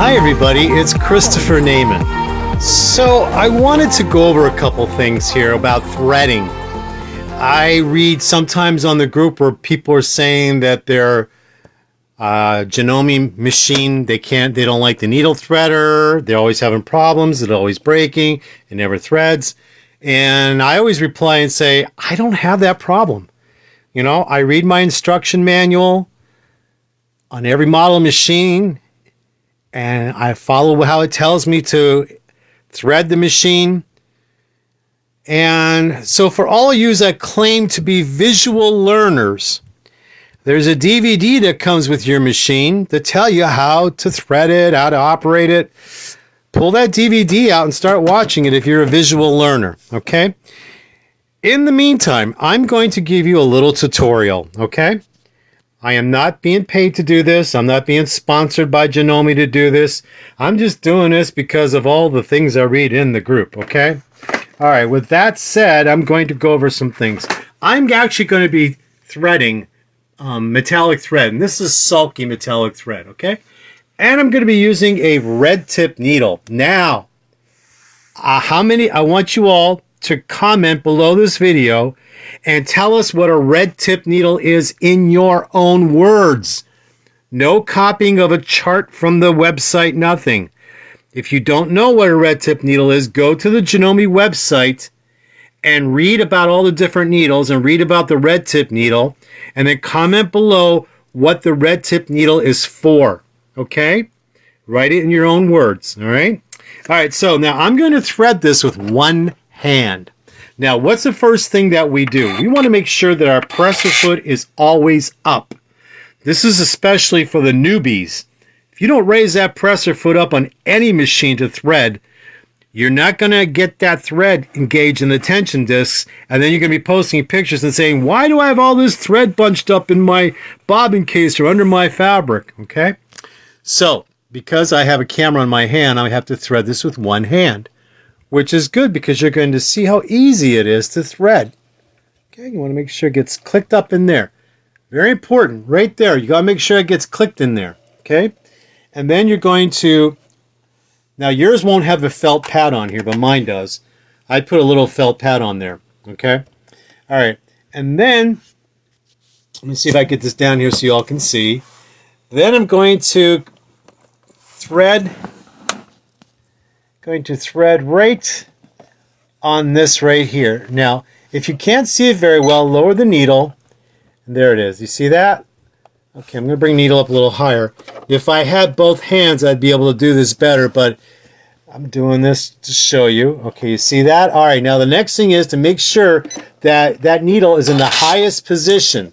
Hi everybody, it's Christopher Naiman. So I wanted to go over a couple things here about threading. I read sometimes on the group where people are saying that their JANOME machine, they don't like the needle threader, they're always having problems, it's always breaking, it never threads. And I always reply and say, I don't have that problem. You know, I read my instruction manual on every model machine, and I follow how it tells me to thread the machine. And so for all of you that claim to be visual learners, there's a DVD that comes with your machine to tell you how to thread it, how to operate it. Pull that DVD out and start watching it if you're a visual learner, okay? In the meantime, I'm going to give you a little tutorial, okay? I am not being paid to do this. I'm not being sponsored by JANOME to do this. I'm just doing this because of all the things I read in the group, okay? All right, with that said, I'm going to go over some things. I'm actually going to be threading metallic thread, and this is sulky metallic thread, okay? And I'm going to be using a red tip needle. Now, I want you all to comment below this video and tell us what a red tip needle is in your own words. No copying of a chart from the website, nothing. If you don't know what a red tip needle is, go to the JANOME website and read about all the different needles and read about the red tip needle, and then comment below what the red tip needle is for, okay? Write it in your own words, all right? All right, so now I'm going to thread this with one hand. Now, what's the first thing that we do? We want to make sure that our presser foot is always up. This is especially for the newbies. If you don't raise that presser foot up on any machine to thread, you're not going to get that thread engaged in the tension discs, and then you're going to be posting pictures and saying, why do I have all this thread bunched up in my bobbin case or under my fabric? Okay? So, because I have a camera in my hand, I have to thread this with one hand, which is good because you're going to see how easy it is to thread. Okay, you want to make sure it gets clicked up in there. Very important, right there. You got to make sure it gets clicked in there. Okay, and then you're going to, now yours won't have a felt pad on here, but mine does. I put a little felt pad on there. Okay, all right, and then let me see if I get this down here so you all can see. Then I'm going to thread right on this right here. Now, if you can't see it very well, lower the needle. And there it is. You see that? Okay, I'm going to bring the needle up a little higher. If I had both hands, I'd be able to do this better, but I'm doing this to show you. Okay, you see that? All right, now the next thing is to make sure that that needle is in the highest position.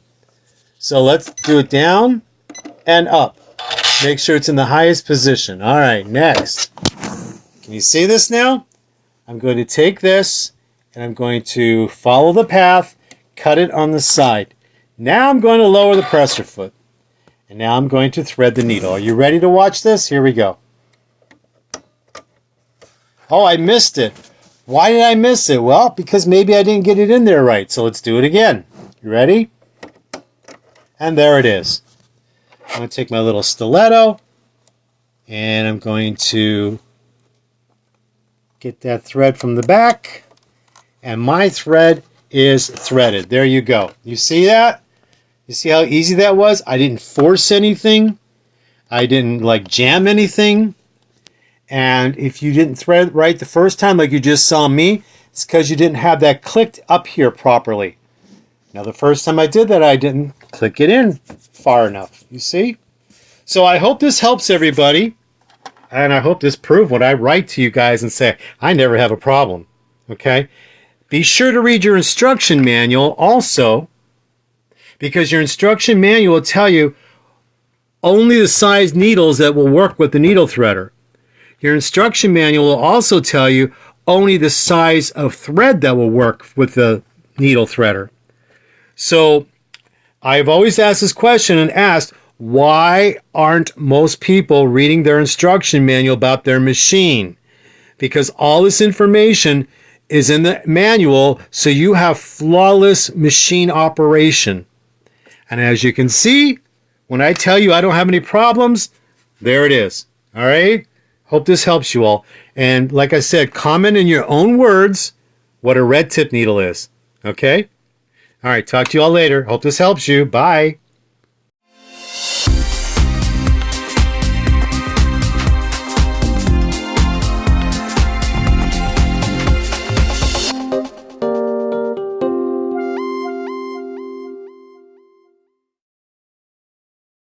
So let's do it down and up. Make sure it's in the highest position. All right, next. Can you see this now? I'm going to take this and I'm going to follow the path, cut it on the side. Now I'm going to lower the presser foot. And now I'm going to thread the needle. Are you ready to watch this? Here we go. Oh, I missed it. Why did I miss it? Well, because maybe I didn't get it in there right. So let's do it again. You ready? And there it is. I'm going to take my little stiletto and I'm going to get that thread from the back, and my thread is threaded. There you go. You see that? You see how easy that was? I didn't force anything. I didn't jam anything. And if you didn't thread right the first time like you just saw me, it's because you didn't have that clicked up here properly. Now the first time I did that, I didn't click it in far enough. You see? So I hope this helps everybody. And I hope this proves what I write to you guys and say, I never have a problem, okay? Be sure to read your instruction manual also, because your instruction manual will tell you only the size needles that will work with the needle threader. Your instruction manual will also tell you only the size of thread that will work with the needle threader. So I've always asked this question and asked, why aren't most people reading their instruction manual about their machine? Because all this information is in the manual, so you have flawless machine operation. And as you can see, when I tell you I don't have any problems, there it is. All right? Hope this helps you all. And like I said, comment in your own words what a red tip needle is. Okay? All right, talk to you all later. Hope this helps you. Bye.